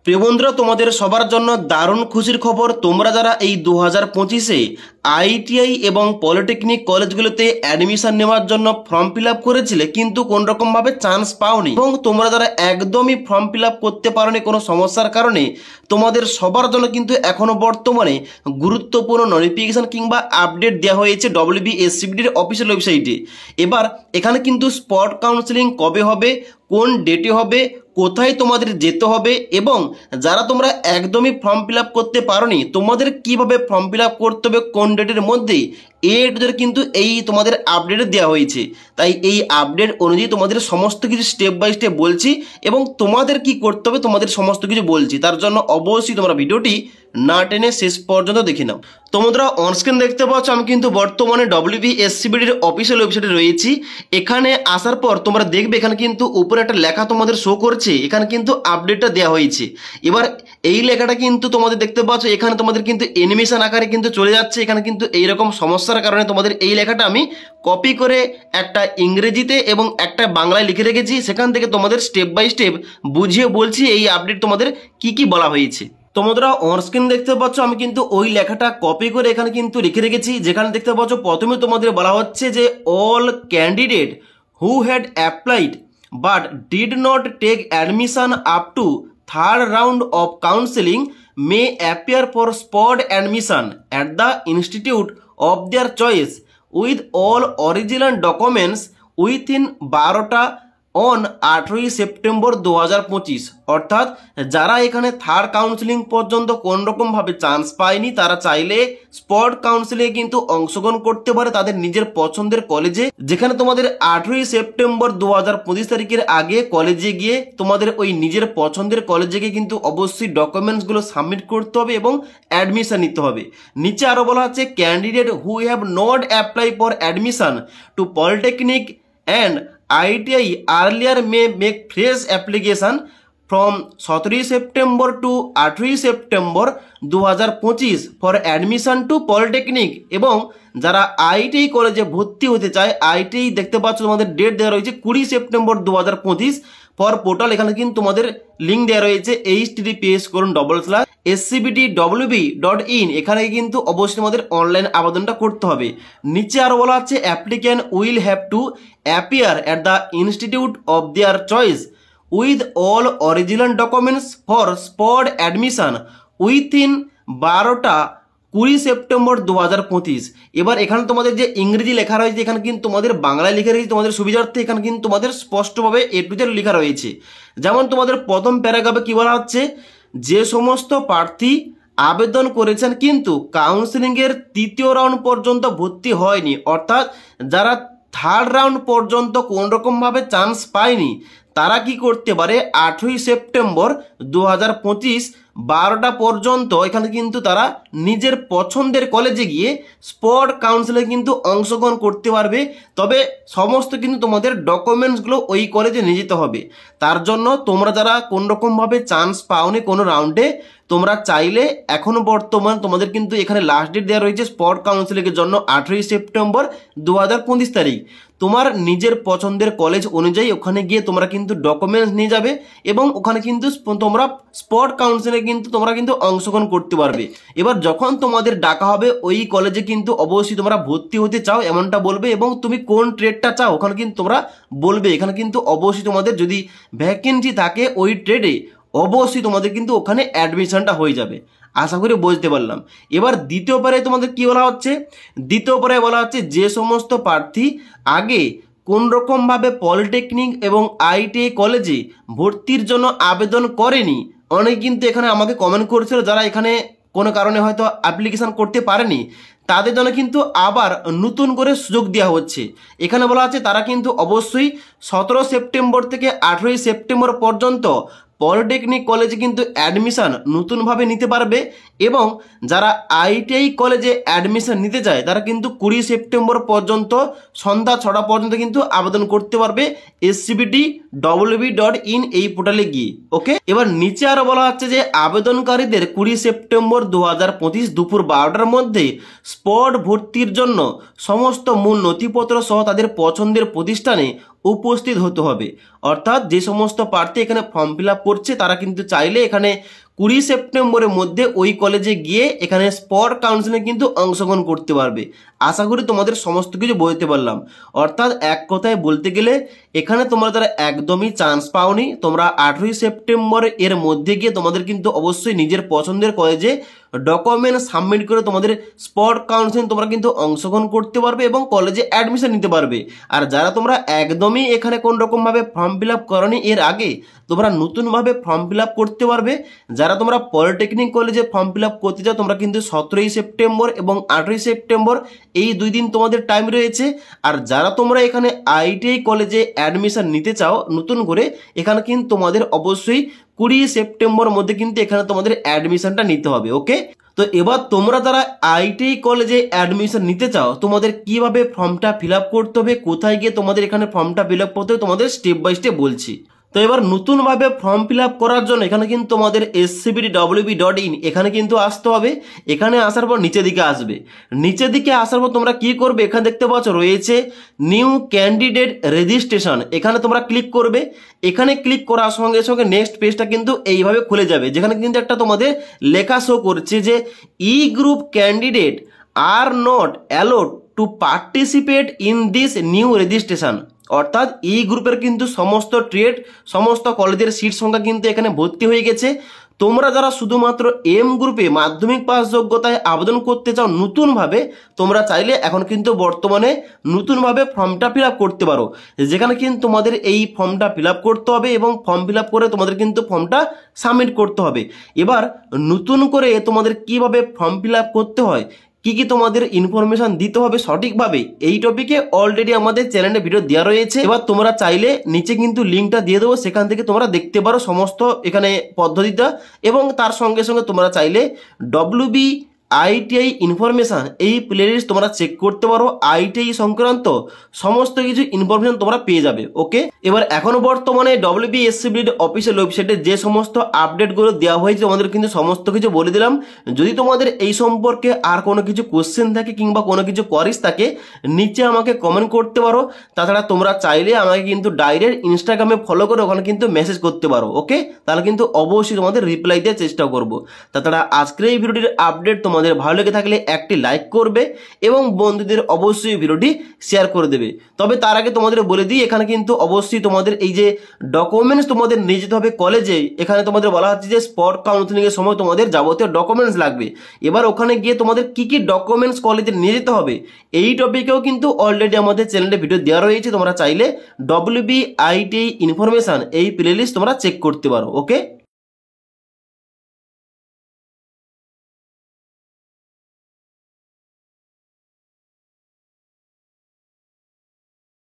প্রিয় বন্ধুরা, তোমাদের সবার জন্য দারুণ খুশির খবর। তোমরা যারা এই 2025-এ আইটিআই এবং পলিটেকনিক কলেজগুলোতে অ্যাডমিশন নেওয়ার জন্য ফর্ম ফিল আপ করেছিলে কিন্তু কোনোরকমভাবে চান্স পাওনি, এবং তোমরা যারা একদমই ফর্ম ফিল আপ করতে পারোনি কোনো সমস্যার কারণে, তোমাদের সবার জন্য কিন্তু এখনও বর্তমানে গুরুত্বপূর্ণ নোটিফিকেশন কিংবা আপডেট দেওয়া হয়েছে WBSCBDর অফিসিয়াল ওয়েবসাইটে। এবার এখানে কিন্তু স্পট কাউন্সেলিং কবে হবে, কোন ডেটে হবে, কোথায় তোমাদের যেতে হবে, এবং যারা তোমরা একদমই ফর্ম ফিল আপ করতে পারোনি তোমাদের কিভাবে ফর্ম ফিল আপ করতে হবে কোন ডেটের মধ্যে, এর কিন্তু এই তোমাদের আপডেট দেওয়া হয়েছে। তাই এই আপডেট অনুযায়ী তোমাদের সমস্ত কিছু স্টেপ বাই স্টেপ বলছি এবং তোমাদের কি করতে হবে তোমাদের সমস্ত কিছু বলছি। তার জন্য অবশ্যই তোমরা ভিডিওটি না টেনে শেষ পর্যন্ত দেখে নাও। তোমরা অনস্ক্রিন দেখতে পাচ্ছ আমি কিন্তু বর্তমানে WBSCBDর অফিসিয়াল ওয়েবসাইটে রয়েছি। এখানে আসার পর তোমরা দেখবে এখানে কিন্তু উপরে একটা লেখা তোমাদের শো করছে, এখানে কিন্তু আপডেটটা দেওয়া হয়েছে। এবার এই লেখাটা কিন্তু তোমাদের দেখতে পাচ্ছ এখানে তোমাদের কিন্তু অ্যানিমেশন আকারে কিন্তু চলে যাচ্ছে। এখানে কিন্তু এইরকম সমস্যার কারণে তোমাদের এই লেখাটা আমি কপি করে একটা ইংরেজিতে এবং একটা বাংলায় লিখে রেখেছি, সেখান থেকে তোমাদের স্টেপ বাই স্টেপ বুঝিয়ে বলছি এই আপডেট তোমাদের কি কি বলা হয়েছে। তোমরা অনস্ক্রিন দেখতে পাচ্ছ আমি কিন্তু ওই লেখাটা কপি করে এখানে কিন্তু লিখে রেখেছি, যেখানে দেখতে পাচ্ছ প্রথমে তোমাদের বলা হচ্ছে যে all candidate who had applied but did not take admission up to third round of counselling may appear for spot admission at the institute of their choice with all original documents within 12টা on 18 September 2025। অর্থাৎ যারা এখানে third counselling পর্যন্ত কোনোরকমভাবে chance পায়নি তারা চাইলে spot কাউন্সিলিংয়ে কিন্তু অংশগ্রহণ করতে পারে তাদের নিজের পছন্দের কলেজে, যেখানে তোমাদের 18 সেপ্টেম্বর 2025 তারিখের আগে কলেজে গিয়ে তোমাদের ওই নিজের পছন্দের কলেজে গিয়ে কিন্তু অবশ্যই ডকুমেন্টসগুলো সাবমিট করতে হবে এবং অ্যাডমিশন নিতে হবে। নিচে আরও বলা হচ্ছে candidate who have not apply for admission to polytechnic and ITI earlier may make fresh application from 17 September to 18 September 2025 for admission to polytechnic. এবং যারা ITI কলেজে ভর্তি হতে চায়, ITI দেখতে পাচ্ছ তোমাদের ডেট দেওয়া রয়েছে 20 সেপ্টেম্বর 2025 ফর পোর্টাল। এখানে কিন্তু তোমাদের লিঙ্ক দেওয়া রয়েছে https://scbdwb.in। এখানে কিন্তু অবশ্যই আমাদের অনলাইন আবেদনটা করতে হবে। নিচে আরও বলা আছে applicant will have to appear at the institute of their choice with all original documents for spot admission within 20 September 2025। এবার এখানে তোমাদের যে ইংরেজি লেখা রয়েছে এখানে কিন্তু তোমাদের বাংলায় লিখে রয়েছে তোমাদের সুবিধার্থে। এখানে কিন্তু তোমাদের স্পষ্টভাবে A to Z লেখা রয়েছে। যেমন তোমাদের প্রথম প্যারাগ্রাফে কি বলা হচ্ছে, যে সমস্ত প্রার্থী আবেদন করেছেন কিন্তু কাউন্সিলিংয়ের তৃতীয় রাউন্ড পর্যন্ত ভর্তি হয়নি, অর্থাৎ যারা থার্ড রাউন্ড পর্যন্ত কোনোরকমভাবে চান্স পায়নি তারা কি করতে পারে 18 সেপ্টেম্বর 2025 12টা পর্যন্ত এখানে কিন্তু তারা নিজের পছন্দের কলেজে গিয়ে স্পট কাউন্সিলে কিন্তু অংশগ্রহণ করতে পারবে। তবে সমস্ত কিন্তু তোমাদের ডকুমেন্টসগুলো ওই কলেজে নিয়ে যেতে হবে। তার জন্য তোমরা যারা কোনোরকমভাবে চান্স পাওনি কোনো রাউন্ডে, তোমরা চাইলে এখনও বর্তমান তোমাদের কিন্তু এখানে লাস্ট ডেট দেওয়া রয়েছে স্পট কাউন্সিলিংয়ের জন্য 18 সেপ্টেম্বর 2025 তারিখ। তোমার নিজের পছন্দের কলেজ অনুযায়ী ওখানে গিয়ে তোমরা কিন্তু ডকুমেন্টস নিয়ে যাবে এবং ওখানে কিন্তু তোমরা স্পট কাউন্সিলে কিন্তু তোমরা কিন্তু অংশগ্রহণ করতে পারবে। এবার যখন তোমাদের ডাকা হবে ওই কলেজে কিন্তু অবশ্যই তোমরা ভর্তি হতে চাও এমনটা বলবে, এবং তুমি কোন ট্রেডটা চাও ওখানে কিন্তু তোমরা বলবে। এখানে কিন্তু অবশ্যই তোমাদের যদি ভ্যাকেন্সি থাকে ওই ট্রেডে অবশ্যই তোমাদের কিন্তু ওখানে অ্যাডমিশনটা হয়ে যাবে। আশা করি বুঝতে পারলাম। এবার দ্বিতীয় পারে তোমাদের কি বলা হচ্ছে, দ্বিতীয় পারে বলা হচ্ছে যে সমস্ত প্রার্থী আগে কোনোরকমভাবে পলিটেকনিক এবং ITI কলেজে ভর্তির জন্য আবেদন করেনি, অনেকে কিন্তু এখানে আমাকে কমেন্ট করেছিল যারা এখানে কোনো কারণে হয়তো অ্যাপ্লিকেশান করতে পারেনি, তাদের জন্য কিন্তু আবার নতুন করে সুযোগ দেওয়া হচ্ছে। এখানে বলা আছে তারা কিন্তু অবশ্যই 17 সেপ্টেম্বর থেকে 18 সেপ্টেম্বর পর্যন্ত পলিটেকনিক কলেজে কিন্তু অ্যাডমিশন নতুনভাবে নিতে পারবে, এবং যারা ITI কলেজে অ্যাডমিশন নিতে চায় তারা কিন্তু 20 সেপ্টেম্বর পর্যন্ত সন্ধ্যা 6টা পর্যন্ত কিন্তু আবেদন করতে পারবে www.wb.in এই পোর্টালে গিয়ে। ওকে, এবার নিচে আরো বলা হচ্ছে যে আবেদনকারীদের 20 সেপ্টেম্বর 2025 দুপুর 12টার মধ্যে স্পট ভর্তির জন্য সমস্ত মূল নথিপত্র সহ তাদের পছন্দের প্রতিষ্ঠানে উপস্থিত হতে হবে। অর্থাৎ যে সমস্ত প্রার্থী এখানে ফর্ম ফিল আপ করছে তারা কিন্তু চাইলে এখানে 20 সেপ্টেম্বরের মধ্যে ওই কলেজে গিয়ে এখানে স্পট কাউন্সিলিং কিন্তু অংশগ্রহণ করতে পারবে। আশা করি তোমাদের সমস্ত কিছু বলতে পারলাম। অর্থাৎ এক কথায় বলতে গেলে এখানে তোমরা তারা একদমই চান্স পাওনি। তোমরা 18 সেপ্টেম্বর এর মধ্যে গিয়ে তোমাদের কিন্তু অবশ্যই নিজের পছন্দের কলেজে ডকুমেন্ট সাবমিট করে তোমাদের স্পট কাউন্সিলিং তোমরা কিন্তু অংশগ্রহণ করতে পারবে এবং কলেজে অ্যাডমিশন নিতে পারবে। আর যারা তোমরা একদমই এখানে কোন রকমভাবে ফর্ম ফিল আপ করনি এর আগে, তোমরা নতুনভাবে ফর্ম ফিল আপ করতে পারবে। যারা তোমরা পলিটেকনিক কলেজে ফর্ম ফিল আপ করতে চাও তোমরা কিন্তু 17 সেপ্টেম্বর এবং 18 সেপ্টেম্বর এই 2 দিন তোমাদের টাইম রয়েছে। আর যারা তোমরা এখানে আইটিআই কলেজে অ্যাডমিশন নিতে চাও নতুন করে, এখানে কিন্তু তোমাদের অবশ্যই 20 সেপ্টেম্বর মধ্যে কিন্তু এখানে তোমাদের অ্যাডমিশনটা নিতে হবে। ওকে, তো এবার তোমরা যারা আইটিআই কলেজে অ্যাডমিশন নিতে চাও তোমাদের কিভাবে ফর্মটা ফিল আপ করতে হবে, কোথায় গিয়ে তোমাদের এখানে ফর্মটা ফিল আপ করতে হবে তোমাদের স্টেপ বাই স্টেপ বলছি। তো এবার নতুনভাবে ফর্ম ফিল আপ করার জন্য এখানে কিন্তু তোমাদের scbdwb.in এখানে কিন্তু আসতে হবে। এখানে আসার পর নিচের দিকে আসবে। নিচের দিকে আসার পর তোমরা কি করবে, এখানে দেখতে পাচ্ছ রয়েছে নিউ ক্যান্ডিডেট রেজিস্ট্রেশন, এখানে তোমরা ক্লিক করবে। এখানে ক্লিক করার সঙ্গে সঙ্গে নেক্সট পেজটা কিন্তু এইভাবে খুলে যাবে, যেখানে কিন্তু একটা তোমাদের লেখা শো করছে যে E group candidate are not allowed to participate in this new registration. অর্থাৎ এই গ্রুপের কিন্তু সমস্ত ট্রেড সমস্ত কলেজের সিট সংখ্যা কিন্তু এখানে ভর্তি হয়ে গেছে। তোমরা যারা শুধুমাত্র এম গ্রুপে মাধ্যমিক পাস যোগ্যতায় আবেদন করতে চাও নতুনভাবে, তোমরা চাইলে এখন কিন্তু বর্তমানে নতুনভাবে ফর্মটা ফিল আপ করতে পারো, যেখানে কিন্তু তোমাদের এই ফর্মটা ফিল আপ করতে হবে এবং ফর্ম ফিল আপ করে তোমাদের কিন্তু ফর্মটা সাবমিট করতে হবে। এবার নতুন করে তোমাদের কিভাবে ফর্ম ফিল আপ করতে হয়, কি কি তোমাদের ইনফরমেশন দিতে হবে সঠিকভাবে, এই টপিকে অলরেডি আমাদের চ্যানেলে ভিডিও দেওয়া রয়েছে। এবার তোমরা চাইলে নিচে কিন্তু লিঙ্কটা দিয়ে দেবো, সেখান থেকে তোমরা দেখতে পারো সমস্ত এখানে পদ্ধতিটা। এবং তার সঙ্গে সঙ্গে তোমরা চাইলে আইটিআই ইনফরমেশন এই প্লেলিস্ট তোমরা চেক করতে পারো, আইটিআই সংক্রান্ত সমস্ত কিছু ইনফরমেশন তোমরা পেয়ে যাবে। ওকে, এবার এখনো বর্তমানে WBSCBD অফিসিয়াল ওয়েবসাইটে যে সমস্ত আপডেটগুলো দেওয়া হয়েছে তোমাদের কিন্তু সমস্ত কিছু বলে দিলাম। যদি তোমাদের এই সম্পর্কে আর কোনো কিছু কোশ্চেন থাকে কিংবা কোনো কিছু কোয়ারিজ থাকে নিচে আমাকে কমেন্ট করতে পারো। তাছাড়া তোমরা চাইলে আমাকে কিন্তু ডাইরেক্ট ইনস্টাগ্রামে ফলো করে ওখানে কিন্তু মেসেজ করতে পারো। ওকে, তাহলে কিন্তু অবশ্যই তোমাদের রিপ্লাই দেওয়ার চেষ্টা করবো। তাছাড়া আজকের এই ভিডিওটির আপডেট তোমাদের ভালো লেগে থাকলে একটি লাইক করবে এবং বন্ধুদের অবশ্যই ভিডিওটি শেয়ার করে দেবে। তবে তার আগে তোমাদের বলে দিই, এখানে কিন্তু অবশ্যই তোমাদের এই যে ডকুমেন্টস তোমাদের নিয়ে যেতে হবে কলেজে। এখানে তোমাদের বলা হচ্ছে যে স্পট কাউন্সিলিং এর সময় তোমাদের যাবতীয় ডকুমেন্টস লাগবে। এবার ওখানে গিয়ে তোমাদের কি কি ডকুমেন্টস কলেজে নিয়ে যেতে হবে এই টপিকেও কিন্তু অলরেডি আমাদের চ্যানেলে ভিডিও দেওয়া রয়েছে। তোমরা চাইলে WBITI ইনফরমেশন এই প্লেলিস্ট তোমরা চেক করতে পারো। ওকে।